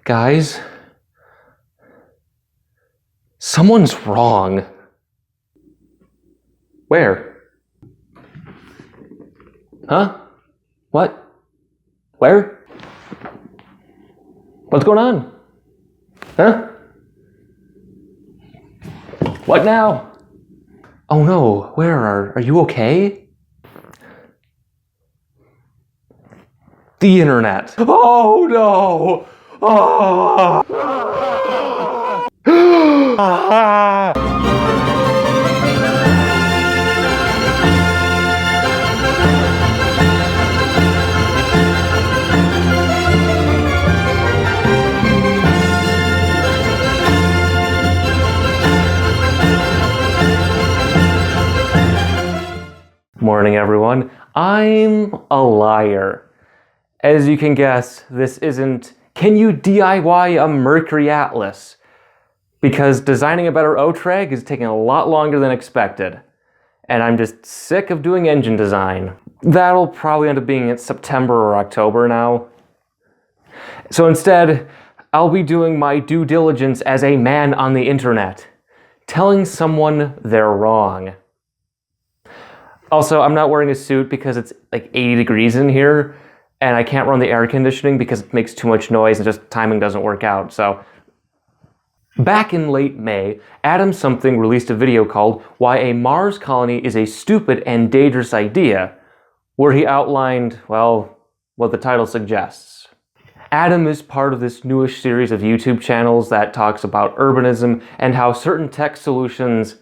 Guys, someone's wrong. Where? Huh? What? Where? What's going on? Huh? What now? Oh no, where are you okay? The internet. Oh no! Oh. Morning, everyone. I'm a liar. As you can guess, this isn't can you DIY a Mercury-Atlas? Because designing a better O-Treg is taking a lot longer than expected. And I'm just sick of doing engine design. That'll probably end up being in September or October now. So instead, I'll be doing my due diligence as a man on the internet, telling someone they're wrong. Also, I'm not wearing a suit because it's like 80 degrees in here, and I can't run the air conditioning because it makes too much noise and just timing doesn't work out, so. Back in late May, AdamSomething released a video called Why a Mars Colony is a Stupid and Dangerous Idea, where he outlined, well, what the title suggests. Adam is part of this newish series of YouTube channels that talks about urbanism and how certain tech solutions,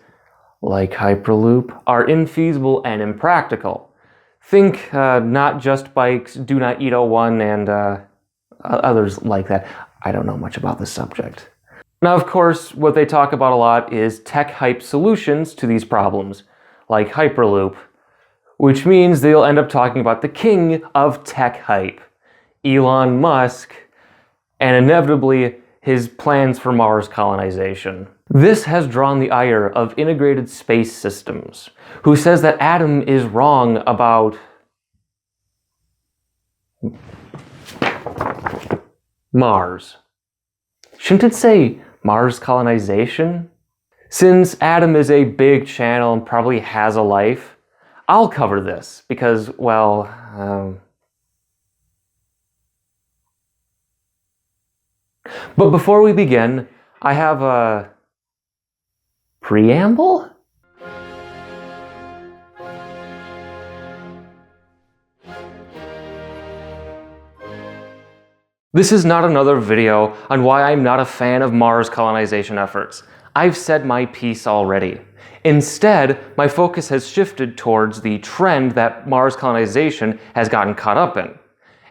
like Hyperloop, are infeasible and impractical. Think Not Just Bikes, Do Not Eat 01, and others like that. I don't know much about this subject. Now, of course, what they talk about a lot is tech hype solutions to these problems, like Hyperloop, which means they'll end up talking about the king of tech hype, Elon Musk, and inevitably his plans for Mars colonization. This has drawn the ire of Integrated Space Systems, who says that Adam is wrong about Mars. Shouldn't it say Mars colonization? Since Adam is a big channel and probably has a life, I'll cover this because, well, But before we begin, I have a preamble? This is not another video on why I'm not a fan of Mars colonization efforts. I've said my piece already. Instead, my focus has shifted towards the trend that Mars colonization has gotten caught up in,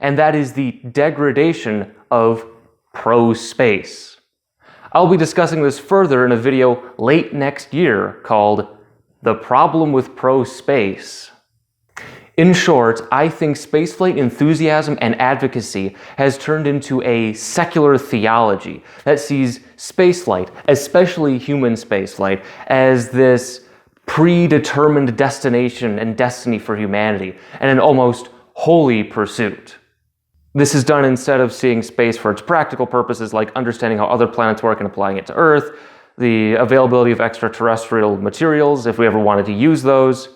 and that is the degradation of pro-space. I'll be discussing this further in a video late next year called The Problem with Pro-Space. In short, I think spaceflight enthusiasm and advocacy has turned into a secular theology that sees spaceflight, especially human spaceflight, as this predetermined destination and destiny for humanity, and an almost holy pursuit. This is done instead of seeing space for its practical purposes, like understanding how other planets work and applying it to Earth, the availability of extraterrestrial materials if we ever wanted to use those.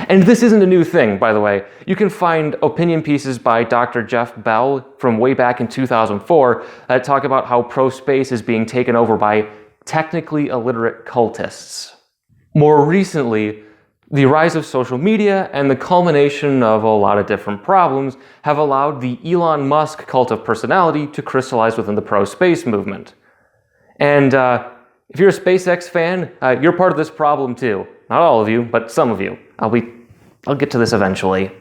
And this isn't a new thing, by the way. You can find opinion pieces by Dr. Jeff Bell from way back in 2004 that talk about how pro-space is being taken over by technically illiterate cultists. More recently, the rise of social media and the culmination of a lot of different problems have allowed the Elon Musk cult of personality to crystallize within the pro-space movement. And if you're a SpaceX fan, you're part of this problem too. Not all of you, but some of you. I'll get to this eventually.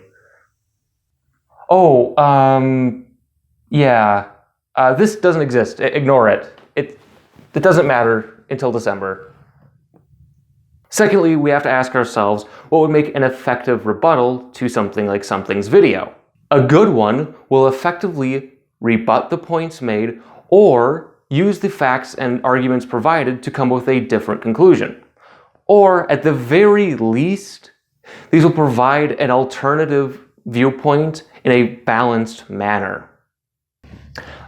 Oh, yeah. This doesn't exist. Ignore it. It doesn't matter until December. Secondly, we have to ask ourselves what would make an effective rebuttal to something like something's video. A good one will effectively rebut the points made or use the facts and arguments provided to come with a different conclusion. Or, at the very least, these will provide an alternative viewpoint in a balanced manner.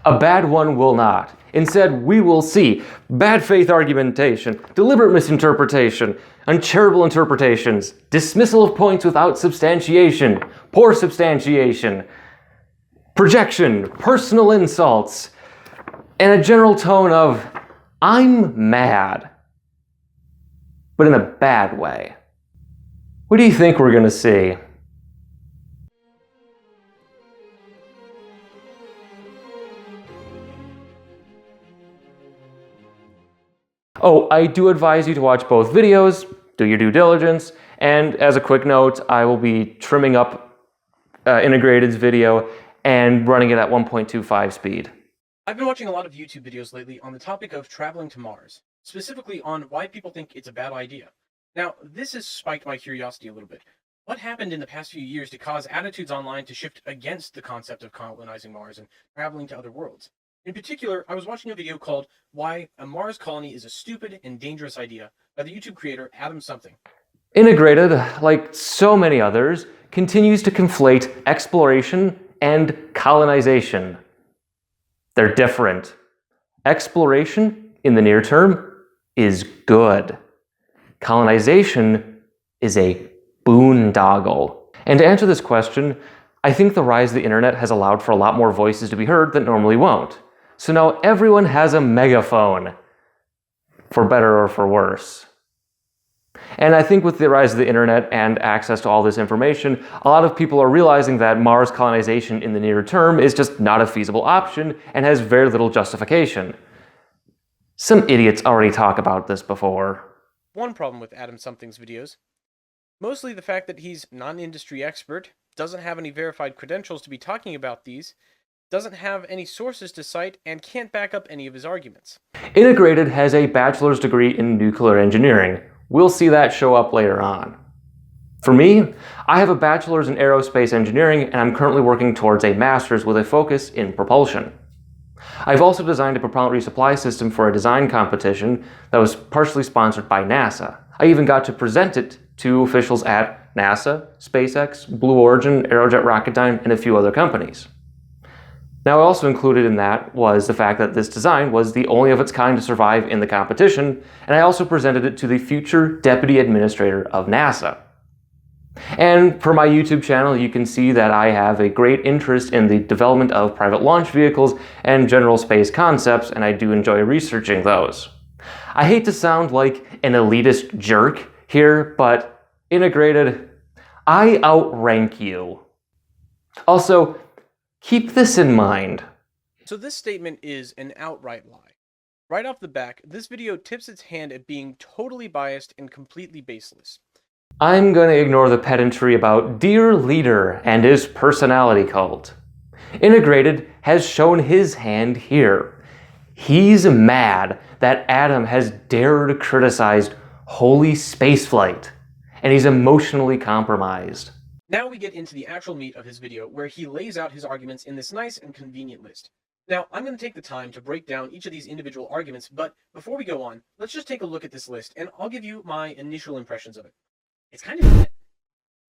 A bad one will not. Instead, we will see bad faith argumentation, deliberate misinterpretation, uncharitable interpretations, dismissal of points without substantiation, poor substantiation, projection, personal insults, and a general tone of, I'm mad, but in a bad way. What do you think we're going to see? Oh, I do advise you to watch both videos, do your due diligence, and as a quick note, I will be trimming up Integrated's video and running it at 1.25 speed. I've been watching a lot of YouTube videos lately on the topic of traveling to Mars, specifically on why people think it's a bad idea. Now, this has spiked my curiosity a little bit. What happened in the past few years to cause attitudes online to shift against the concept of colonizing Mars and traveling to other worlds? In particular, I was watching a video called Why a Mars Colony is a Stupid and Dangerous Idea by the YouTube creator AdamSomething. Integrated, like so many others, continues to conflate exploration and colonization. They're different. Exploration, in the near term, is good. Colonization is a boondoggle. And to answer this question, I think the rise of the internet has allowed for a lot more voices to be heard that normally won't. So now everyone has a megaphone, for better or for worse. And I think with the rise of the internet and access to all this information, a lot of people are realizing that Mars colonization in the near term is just not a feasible option and has very little justification. Some idiots already talk about this before. One problem with AdamSomething's videos, mostly the fact that he's not an industry expert, doesn't have any verified credentials to be talking about these, doesn't have any sources to cite, and can't back up any of his arguments. Integrated has a bachelor's degree in nuclear engineering. We'll see that show up later on. For me, I have a bachelor's in aerospace engineering, and I'm currently working towards a master's with a focus in propulsion. I've also designed a propellant resupply system for a design competition that was partially sponsored by NASA. I even got to present it to officials at NASA, SpaceX, Blue Origin, Aerojet Rocketdyne, and a few other companies. Now, also included in that was the fact that this design was the only of its kind to survive in the competition, and I also presented it to the future Deputy Administrator of NASA. And for my YouTube channel, you can see that I have a great interest in the development of private launch vehicles and general space concepts, and I do enjoy researching those. I hate to sound like an elitist jerk here, but Integrated, I outrank you. Also, keep this in mind. So this statement is an outright lie. Right off the back, this video tips its hand at being totally biased and completely baseless. I'm going to ignore the pedantry about Dear Leader and his personality cult. Integrated has shown his hand here. He's mad that Adam has dared criticize holy spaceflight, and he's emotionally compromised. Now we get into the actual meat of his video, where he lays out his arguments in this nice and convenient list. Now, I'm going to take the time to break down each of these individual arguments, but before we go on, let's just take a look at this list, and I'll give you my initial impressions of it. It's kind of...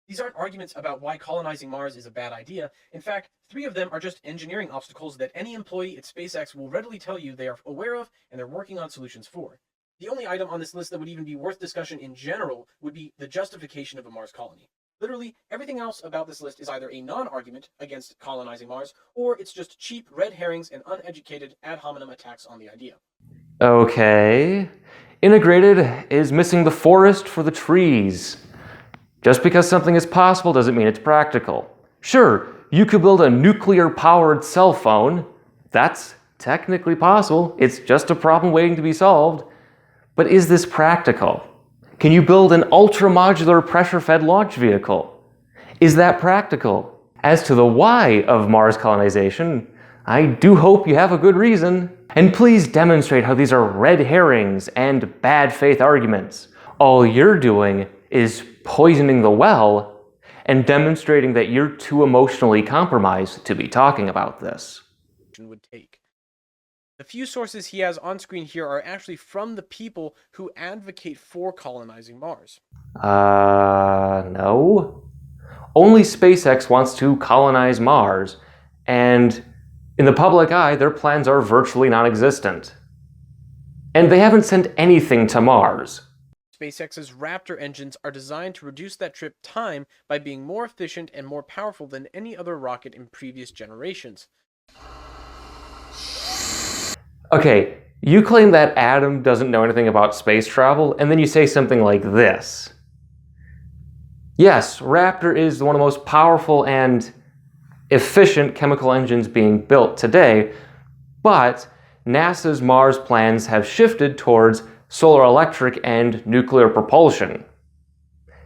These aren't arguments about why colonizing Mars is a bad idea. In fact, 3 of them are just engineering obstacles that any employee at SpaceX will readily tell you they are aware of and they're working on solutions for. The only item on this list that would even be worth discussion in general would be the justification of a Mars colony. Literally, everything else about this list is either a non-argument against colonizing Mars, or it's just cheap red herrings and uneducated ad hominem attacks on the idea. Okay. Integrated is missing the forest for the trees. Just because something is possible doesn't mean it's practical. Sure, you could build a nuclear-powered cell phone. That's technically possible. It's just a problem waiting to be solved. But is this practical? Can you build an ultra-modular pressure-fed launch vehicle? Is that practical? As to the why of Mars colonization, I do hope you have a good reason. And please demonstrate how these are red herrings and bad faith arguments. All you're doing is poisoning the well and demonstrating that you're too emotionally compromised to be talking about this. Would take. The few sources he has on screen here are actually from the people who advocate for colonizing Mars. No. Only SpaceX wants to colonize Mars, and In the public eye, their plans are virtually non-existent. And they haven't sent anything to Mars. SpaceX's Raptor engines are designed to reduce that trip time by being more efficient and more powerful than any other rocket in previous generations. Okay, you claim that Adam doesn't know anything about space travel, and then you say something like this. Yes, Raptor is one of the most powerful and efficient chemical engines being built today, but NASA's Mars plans have shifted towards solar electric and nuclear propulsion.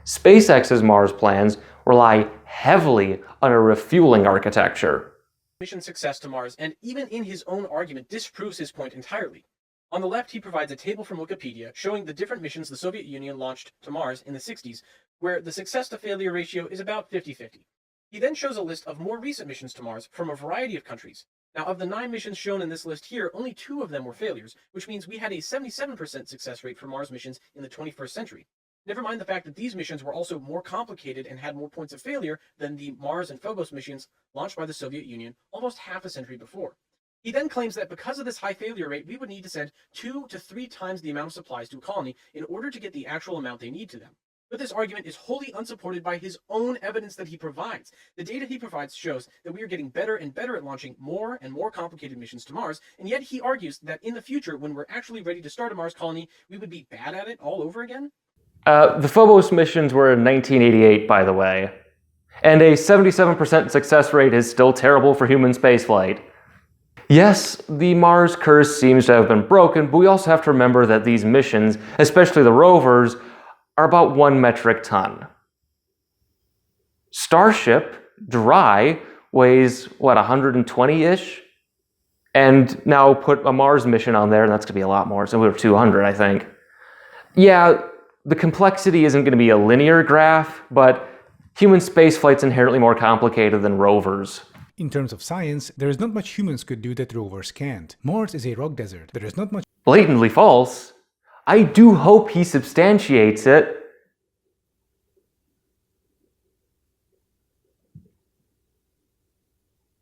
SpaceX's Mars plans rely heavily on a refueling architecture. Mission success to Mars, and even in his own argument disproves his point entirely. On the left, he provides a table from Wikipedia showing the different missions the Soviet Union launched to Mars in the 60s, where the success to failure ratio is about 50-50. He then shows a list of more recent missions to Mars from a variety of countries. Now, of the 9 missions shown in this list here, only 2 of them were failures, which means we had a 77% success rate for Mars missions in the 21st century. Never mind the fact that these missions were also more complicated and had more points of failure than the Mars and Phobos missions launched by the Soviet Union almost half a century before. He then claims that because of this high failure rate, we would need to send 2 to 3 times the amount of supplies to a colony in order to get the actual amount they need to them. But this argument is wholly unsupported by his own evidence that he provides. The data he provides shows that we are getting better and better at launching more and more complicated missions to Mars, and yet he argues that in the future, when we're actually ready to start a Mars colony, we would be bad at it all over again? The Phobos missions were in 1988, by the way. And a 77% success rate is still terrible for human spaceflight. Yes, the Mars curse seems to have been broken, but we also have to remember that these missions, especially the rovers, are about 1 metric ton. Starship, dry, weighs, 120-ish? And now put a Mars mission on there, and that's going to be a lot more, so we're 200, I think. Yeah, the complexity isn't going to be a linear graph, but human spaceflight's inherently more complicated than rovers. In terms of science, there is not much humans could do that rovers can't. Mars is a rock desert. There is not much... Blatantly false. I do hope he substantiates it.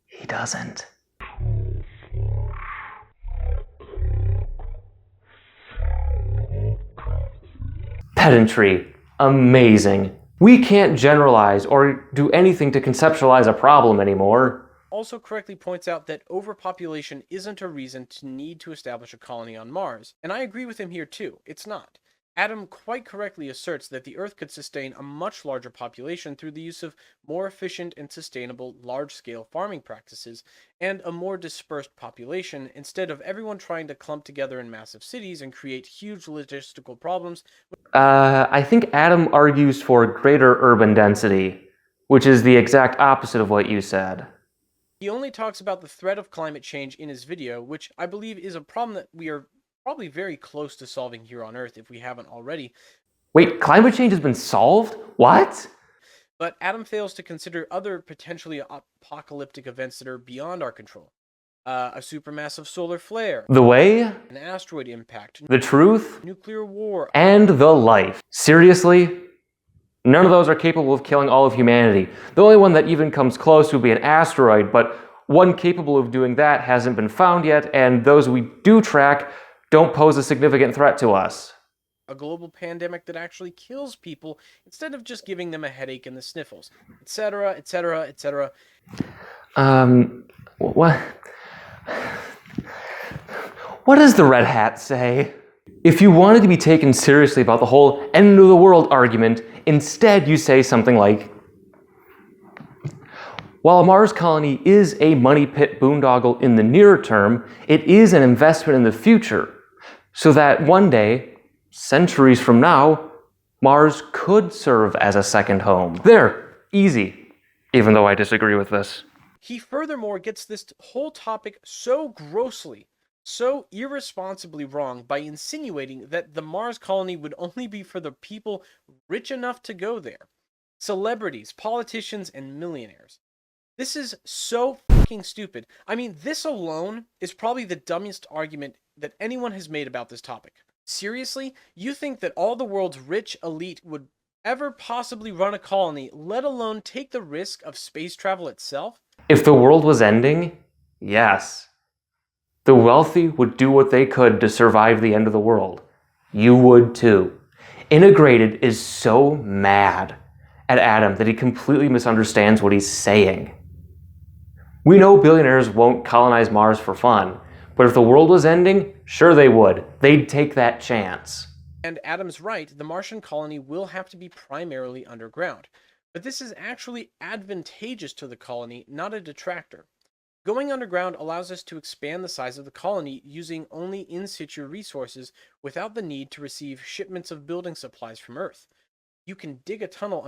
He doesn't. Pedantry. Amazing. We can't generalize or do anything to conceptualize a problem anymore. Also correctly points out that overpopulation isn't a reason to need to establish a colony on Mars, and I agree with him here too, it's not. Adam quite correctly asserts that the Earth could sustain a much larger population through the use of more efficient and sustainable large-scale farming practices and a more dispersed population instead of everyone trying to clump together in massive cities and create huge logistical problems. I think Adam argues for greater urban density, which is the exact opposite of what you said. He only talks about the threat of climate change in his video, which I believe is a problem that we are probably very close to solving here on Earth if we haven't already. Wait, climate change has been solved? What? But Adam fails to consider other potentially apocalyptic events that are beyond our control. A supermassive solar flare. The way? An asteroid impact. The truth? Nuclear war. And the life. Seriously? None of those are capable of killing all of humanity. The only one that even comes close would be an asteroid, but one capable of doing that hasn't been found yet, and those we do track don't pose a significant threat to us. A global pandemic that actually kills people instead of just giving them a headache and the sniffles, etc., etc., etc. What does the red hat say? If you wanted to be taken seriously about the whole end of the world argument, instead you say something like, while a Mars colony is a money pit boondoggle in the near term, it is an investment in the future, so that one day, centuries from now, Mars could serve as a second home. There, easy, even though I disagree with this. He furthermore gets this whole topic so grossly, so irresponsibly wrong by insinuating that the Mars colony would only be for the people rich enough to go there. Celebrities, politicians, and millionaires. This is so fucking stupid. I mean, this alone is probably the dumbest argument that anyone has made about this topic. Seriously? You think that all the world's rich elite would ever possibly run a colony, let alone take the risk of space travel itself? If the world was ending, Yes. The wealthy would do what they could to survive the end of the world. You would too. Integrated is so mad at Adam that he completely misunderstands what he's saying. We know billionaires won't colonize Mars for fun, but if the world was ending, sure they would. They'd take that chance. And Adam's right, the Martian colony will have to be primarily underground. But this is actually advantageous to the colony, not a detractor. Going underground allows us to expand the size of the colony using only in-situ resources without the need to receive shipments of building supplies from Earth. You can dig a tunnel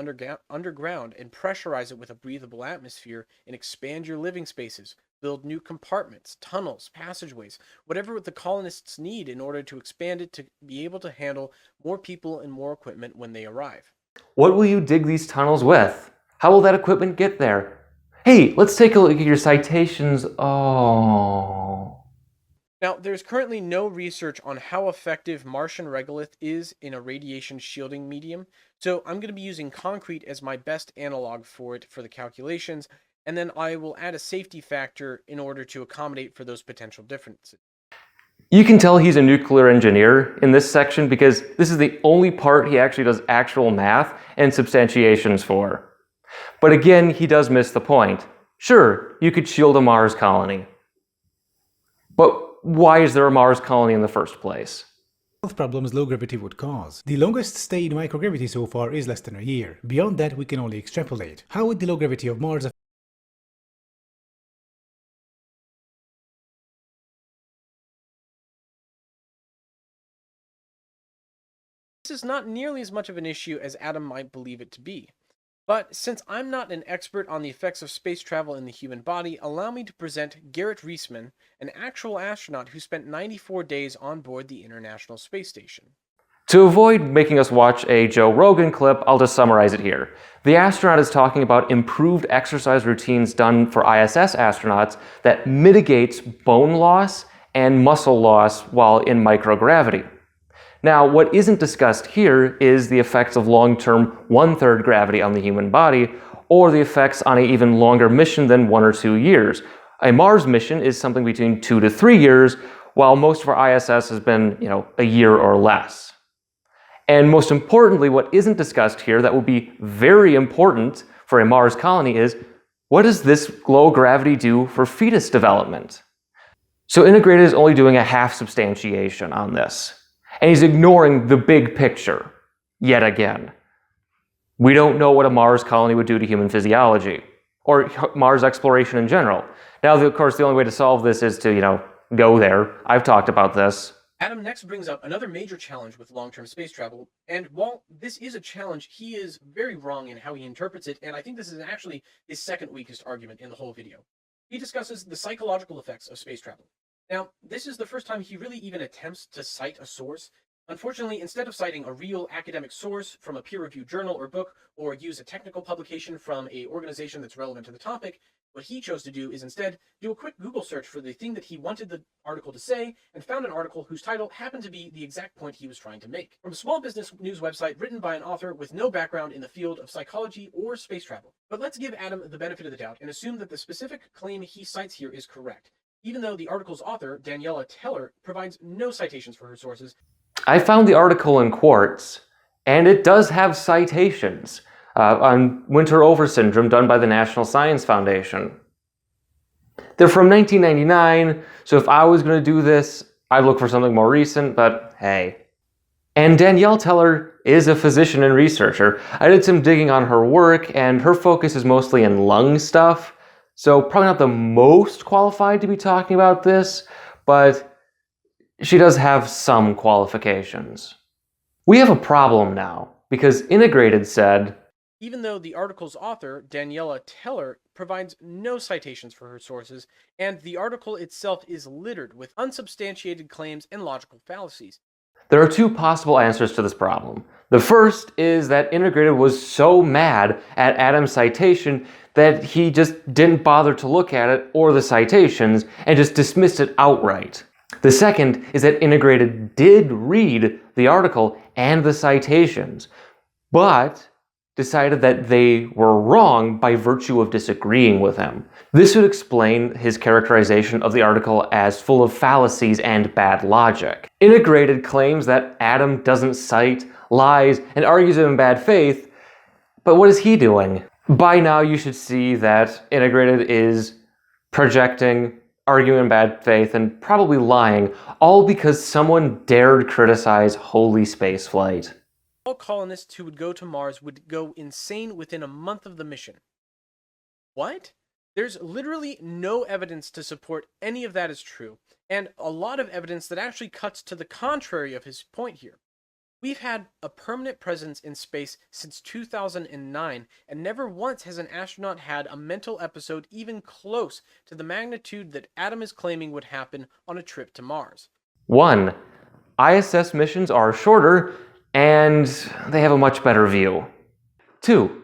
underground and pressurize it with a breathable atmosphere and expand your living spaces, build new compartments, tunnels, passageways, whatever the colonists need in order to expand it to be able to handle more people and more equipment when they arrive. What will you dig these tunnels with? How will that equipment get there? Hey, let's take a look at your citations. Oh. Now, there's currently no research on how effective Martian regolith is in a radiation shielding medium, so I'm going to be using concrete as my best analog for it for the calculations, and then I will add a safety factor in order to accommodate for those potential differences. You can tell he's a nuclear engineer in this section because this is the only part he actually does actual math and substantiations for. But again, he does miss the point. Sure, you could shield a Mars colony. But why is there a Mars colony in the first place? Health problems low gravity would cause. The longest stay in microgravity so far is less than a year. Beyond that, we can only extrapolate. How would the low gravity of Mars affect This is not nearly as much of an issue as Adam might believe it to be. But since I'm not an expert on the effects of space travel in the human body, allow me to present Garrett Reisman, an actual astronaut who spent 94 days on board the International Space Station. To avoid making us watch a Joe Rogan clip, I'll just summarize it here. The astronaut is talking about improved exercise routines done for ISS astronauts that mitigates bone loss and muscle loss while in microgravity. Now, what isn't discussed here is the effects of long-term one-third gravity on the human body, or the effects on an even longer mission than 1 or 2 years. A Mars mission is something between 2 to 3 years, while most of our ISS has been, a year or less. And most importantly, what isn't discussed here that will be very important for a Mars colony is, what does this low gravity do for fetus development? So Integrated is only doing a half substantiation on this. And he's ignoring the big picture, yet again. We don't know what a Mars colony would do to human physiology, or Mars exploration in general. Now, of course, the only way to solve this is to, go there. I've talked about this. Adam next brings up another major challenge with long-term space travel, and while this is a challenge, he is very wrong in how he interprets it, and I think this is actually his second weakest argument in the whole video. He discusses the psychological effects of space travel. Now, this is the first time he really even attempts to cite a source. Unfortunately, instead of citing a real academic source from a peer-reviewed journal or book, or use a technical publication from an organization that's relevant to the topic, what he chose to do is instead do a quick Google search for the thing that he wanted the article to say, and found an article whose title happened to be the exact point he was trying to make. From a small business news website written by an author with no background in the field of psychology or space travel. But let's give Adam the benefit of the doubt and assume that the specific claim he cites here is correct, even though the article's author, Daniela Teller, provides no citations for her sources. I found the article in Quartz, and it does have citations on winter-over syndrome done by the National Science Foundation. They're from 1999, so if I was going to do this, I'd look for something more recent, but hey. And Danielle Teller is a physician and researcher. I did some digging on her work, and her focus is mostly in lung stuff, so probably not the most qualified to be talking about this, but she does have some qualifications. We have a problem now, because Integrated said, even though the article's author, Daniela Teller, provides no citations for her sources, and the article itself is littered with unsubstantiated claims and logical fallacies. There are two possible answers to this problem. The first is that Integrated was so mad at Adam's citation that he just didn't bother to look at it or the citations and just dismissed it outright. The second is that Integrated did read the article and the citations, but decided that they were wrong by virtue of disagreeing with him. This would explain his characterization of the article as full of fallacies and bad logic. Integrated claims that Adam doesn't cite, lies, and argues in bad faith, but what is he doing? By now you should see that Integrated is projecting, arguing in bad faith, and probably lying, all because someone dared criticize holy spaceflight. All colonists who would go to Mars would go insane within a month of the mission. What? There's literally no evidence to support any of that is true, and a lot of evidence that actually cuts to the contrary of his point here. We've had a permanent presence in space since 2009, and never once has an astronaut had a mental episode even close to the magnitude that Adam is claiming would happen on a trip to Mars. 1. ISS missions are shorter, and they have a much better view. 2.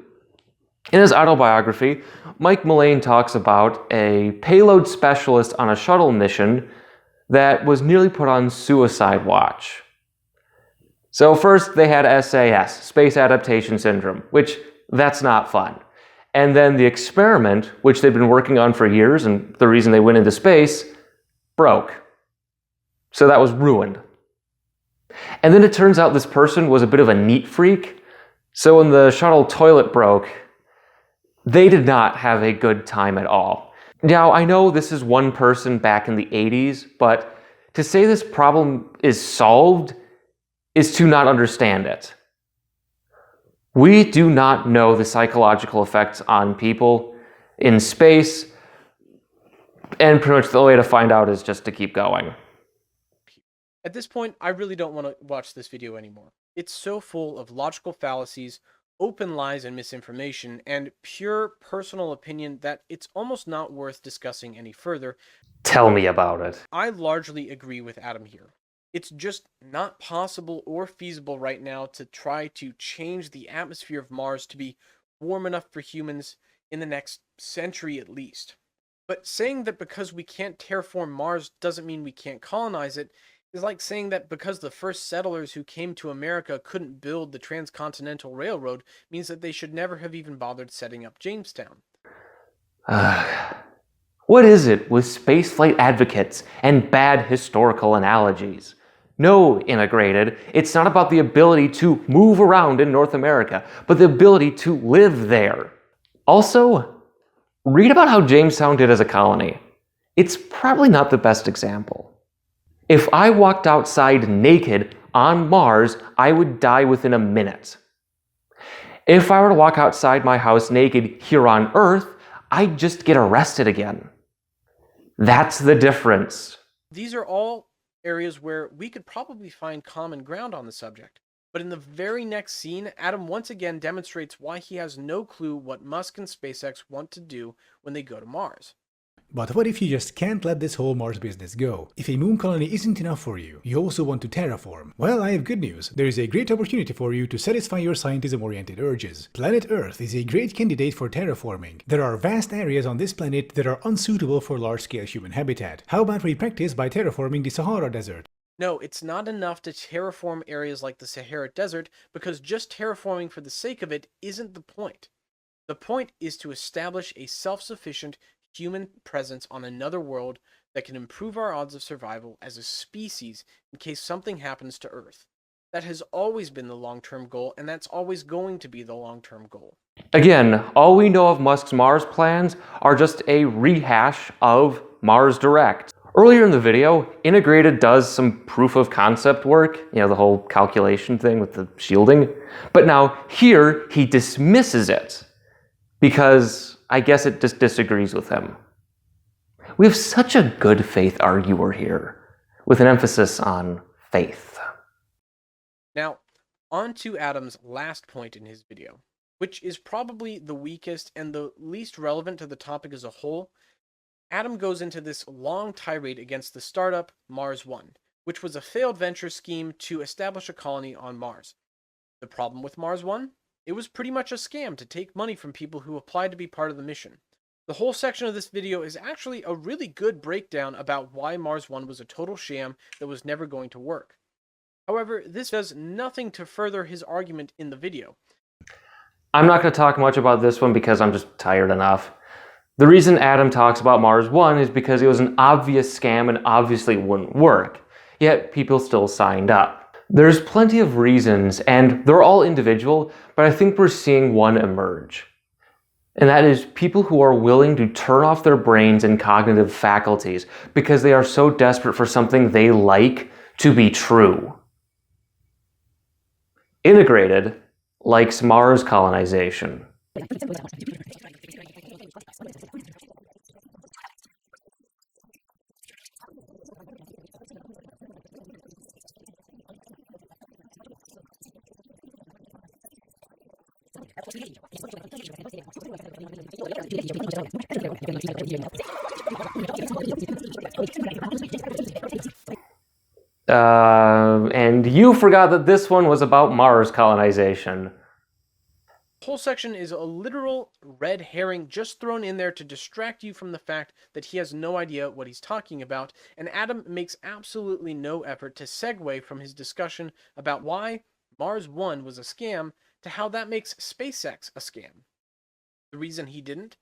In his autobiography, Mike Mullane talks about a payload specialist on a shuttle mission that was nearly put on suicide watch. So first they had SAS, Space Adaptation Syndrome, which that's not fun. And then the experiment, which they've been working on for years, and the reason they went into space, broke. So that was ruined. And then it turns out this person was a bit of a neat freak, so when the shuttle toilet broke, they did not have a good time at all. Now, I know this is one person back in the 80s, but to say this problem is solved is to not understand it. We do not know the psychological effects on people in space, and pretty much the way to find out is just to keep going. At this point, I really don't want to watch this video anymore. It's so full of logical fallacies, open lies and misinformation, and pure personal opinion that it's almost not worth discussing any further. Tell me about it. I largely agree with Adam here. It's just not possible or feasible right now to try to change the atmosphere of Mars to be warm enough for humans in the next century at least. But saying that because we can't terraform Mars doesn't mean we can't colonize it is like saying that because the first settlers who came to America couldn't build the Transcontinental Railroad means that they should never have even bothered setting up Jamestown. What is it with spaceflight advocates and bad historical analogies? No, Integrated, it's not about the ability to move around in North America, but the ability to live there. Also, read about how Jamestown did as a colony. It's probably not the best example. If I walked outside naked on Mars, I would die within a minute. If I were to walk outside my house naked here on Earth, I'd just get arrested again. That's the difference. These are all areas where we could probably find common ground on the subject. But in the very next scene, Adam once again demonstrates why he has no clue what Musk and SpaceX want to do when they go to Mars. But what if you just can't let this whole Mars business go? If a moon colony isn't enough for you, you also want to terraform. Well, I have good news. There is a great opportunity for you to satisfy your scientism-oriented urges. Planet Earth is a great candidate for terraforming. There are vast areas on this planet that are unsuitable for large-scale human habitat. How about we practice by terraforming the Sahara Desert? No, it's not enough to terraform areas like the Sahara Desert, because just terraforming for the sake of it isn't the point. The point is to establish a self-sufficient human presence on another world that can improve our odds of survival as a species in case something happens to Earth. That has always been the long-term goal, and that's always going to be the long-term goal. Again, all we know of Musk's Mars plans are just a rehash of Mars Direct. Earlier in the video, Integrated does some proof of concept work, the whole calculation thing with the shielding. But now here, he dismisses it because I guess it just disagrees with him. We have such a good faith arguer here, with an emphasis on faith. Now, on to Adam's last point in his video, which is probably the weakest and the least relevant to the topic as a whole. Adam goes into this long tirade against the startup Mars One, which was a failed venture scheme to establish a colony on Mars. The problem with Mars One? It was pretty much a scam to take money from people who applied to be part of the mission. The whole section of this video is actually a really good breakdown about why Mars One was a total sham that was never going to work. However, this does nothing to further his argument in the video. I'm not going to talk much about this one because I'm just tired enough. The reason Adam talks about Mars 1 is because it was an obvious scam and obviously wouldn't work, yet people still signed up. There's plenty of reasons, and they're all individual, but I think we're seeing one emerge. And that is people who are willing to turn off their brains and cognitive faculties because they are so desperate for something they like to be true. Integrated likes Mars colonization. And you forgot that this one was about Mars colonization. The whole section is a literal red herring just thrown in there to distract you from the fact that he has no idea what he's talking about, and Adam makes absolutely no effort to segue from his discussion about why Mars 1 was a scam to how that makes SpaceX a scam. The reason he didn't?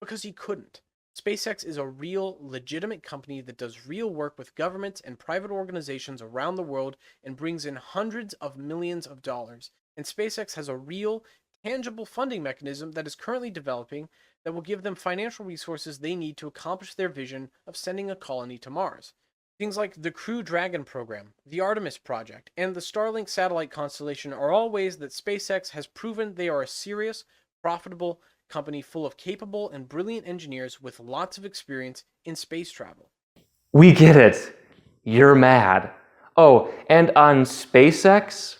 Because he couldn't. SpaceX is a real, legitimate company that does real work with governments and private organizations around the world and brings in hundreds of millions of dollars. And SpaceX has a real, tangible funding mechanism that is currently developing that will give them financial resources they need to accomplish their vision of sending a colony to Mars. Things like the Crew Dragon program, the Artemis project, and the Starlink satellite constellation are all ways that SpaceX has proven they are a serious, profitable company full of capable and brilliant engineers with lots of experience in space travel. We get it. You're mad. Oh, and on SpaceX,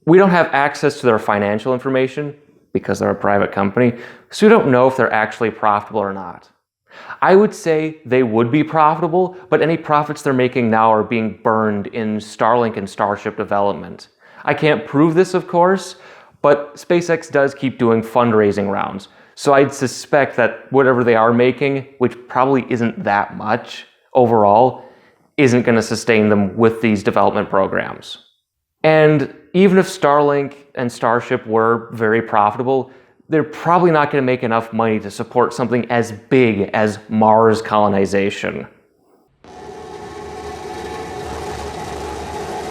we don't have access to their financial information because they're a private company, so we don't know if they're actually profitable or not. I would say they would be profitable, but any profits they're making now are being burned in Starlink and Starship development. I can't prove this, of course, but SpaceX does keep doing fundraising rounds, so I'd suspect that whatever they are making, which probably isn't that much overall, isn't going to sustain them with these development programs. And even if Starlink and Starship were very profitable, they're probably not going to make enough money to support something as big as Mars colonization.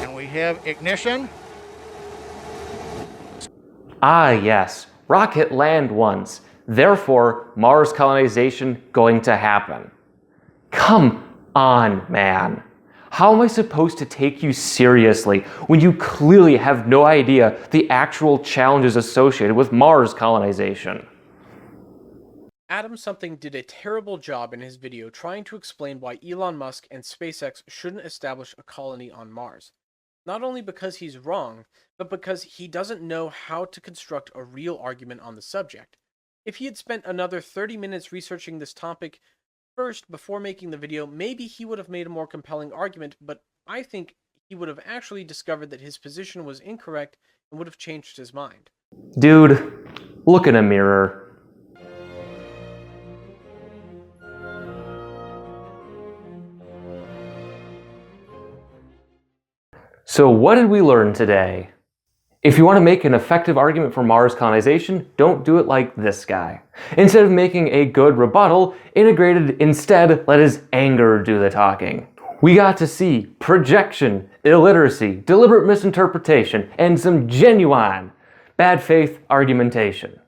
And we have ignition. Ah yes, rocket land once, therefore Mars colonization going to happen. Come on, man. How am I supposed to take you seriously when you clearly have no idea the actual challenges associated with Mars colonization? AdamSomething did a terrible job in his video trying to explain why Elon Musk and SpaceX shouldn't establish a colony on Mars. Not only because he's wrong, but because he doesn't know how to construct a real argument on the subject. If he had spent another 30 minutes researching this topic first before making the video, maybe he would have made a more compelling argument, but I think he would have actually discovered that his position was incorrect and would have changed his mind. Dude, look in a mirror. So what did we learn today? If you want to make an effective argument for Mars colonization, don't do it like this guy. Instead of making a good rebuttal, Integrated instead let his anger do the talking. We got to see projection, illiteracy, deliberate misinterpretation, and some genuine bad faith argumentation.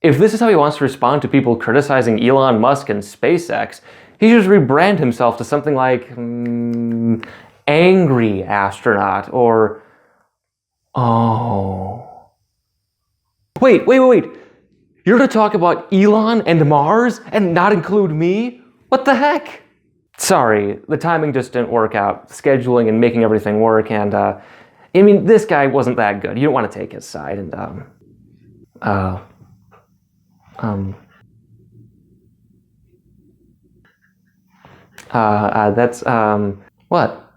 If this is how he wants to respond to people criticizing Elon Musk and SpaceX, he should rebrand himself to something like Angry Astronaut or oh. Wait. You're gonna talk about Elon and Mars and not include me? What the heck? Sorry, the timing just didn't work out. Scheduling and making everything work, and I mean, this guy wasn't that good. You don't want to take his side, and that's what?